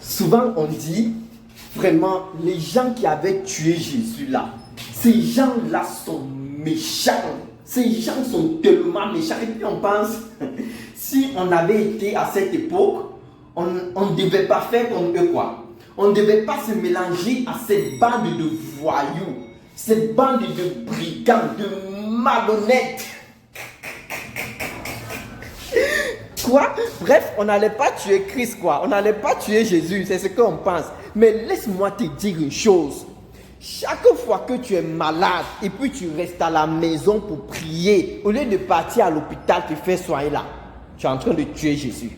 Souvent on dit, vraiment, les gens qui avaient tué Jésus là, ces gens-là sont méchants. Ces gens sont tellement méchants. Et puis on pense, si on avait été à cette époque, on ne devait pas faire comme eux quoi. On ne devait pas se mélanger à cette bande de voyous, cette bande de brigands, de malhonnêtes. Quoi? Bref, on n'allait pas tuer Christ, quoi. On n'allait pas tuer Jésus, c'est ce qu'on pense. Mais laisse-moi te dire une chose. Chaque fois que tu es malade et puis tu restes à la maison pour prier, au lieu de partir à l'hôpital te faire soigner là, tu es en train de tuer Jésus.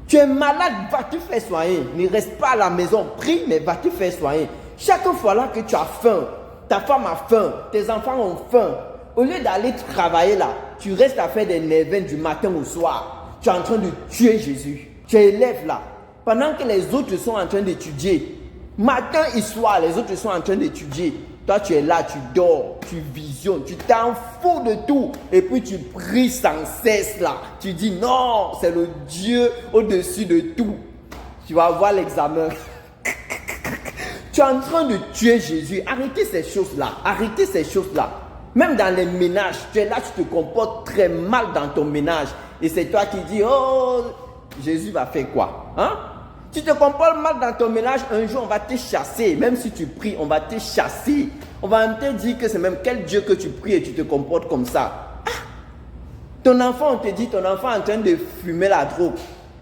Tu es malade, va te faire soigner. Ne reste pas à la maison, prie, mais va te faire soigner. Chaque fois là que tu as faim, ta femme a faim, tes enfants ont faim, au lieu d'aller travailler là, tu restes à faire des nervins du matin au soir. Tu es en train de tuer Jésus. Tu es élève là. Pendant que les autres sont en train d'étudier, matin et soir, les autres sont en train d'étudier. Toi, tu es là, tu dors, tu visionnes, tu t'en fous de tout. Et puis, tu pries sans cesse là. Tu dis non, c'est le Dieu au-dessus de tout. Tu vas voir l'examen. Tu es en train de tuer Jésus. Arrêtez ces choses-là. Arrêtez ces choses-là. Même dans les ménages, tu es là, tu te comportes très mal dans ton ménage. Et c'est toi qui dis, oh, Jésus va faire quoi? Hein? Tu te comportes mal dans ton ménage, un jour on va te chasser. Même si tu pries, on va te chasser. On va te dire que c'est même quel Dieu que tu pries et tu te comportes comme ça. Ah! Ton enfant, on te dit, ton enfant est en train de fumer la drogue.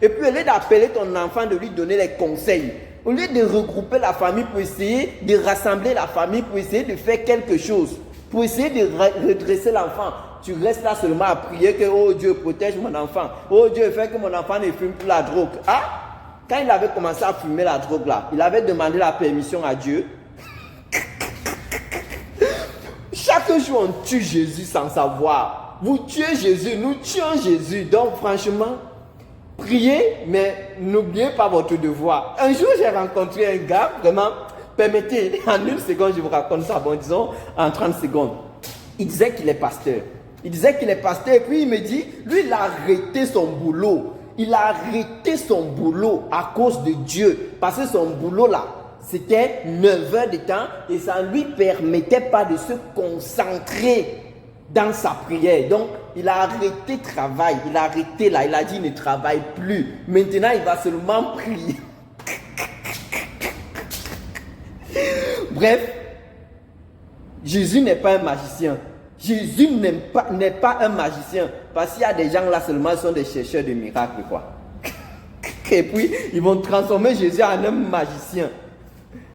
Et puis au lieu d'appeler ton enfant, de lui donner les conseils, au lieu de regrouper la famille pour essayer de rassembler la famille, pour essayer de faire quelque chose, pour essayer de redresser l'enfant, tu restes là seulement à prier que oh Dieu protège mon enfant. Oh Dieu fais que mon enfant ne fume plus la drogue. Ah! Quand il avait commencé à fumer la drogue là, il avait demandé la permission à Dieu. Chaque jour on tue Jésus sans savoir. Vous tuez Jésus, nous tuons Jésus. Donc franchement, priez, mais n'oubliez pas votre devoir. Un jour j'ai rencontré un gars, vraiment, permettez, en une seconde je vous raconte ça, bon disons en 30 secondes. Il disait qu'il est pasteur. Il disait qu'il est pasteur et puis il me dit, lui il a arrêté son boulot. Il a arrêté son boulot à cause de Dieu. Parce que son boulot là, c'était 9 heures de temps et ça ne lui permettait pas de se concentrer dans sa prière. Donc, il a arrêté le travail. Il a arrêté là. Il a dit, il ne travaille plus. Maintenant, il va seulement prier. Bref, Jésus n'est pas un magicien. Jésus n'est pas un magicien. Parce qu'il y a des gens là seulement qui sont des chercheurs de miracles, quoi. Et puis, ils vont transformer Jésus en un magicien.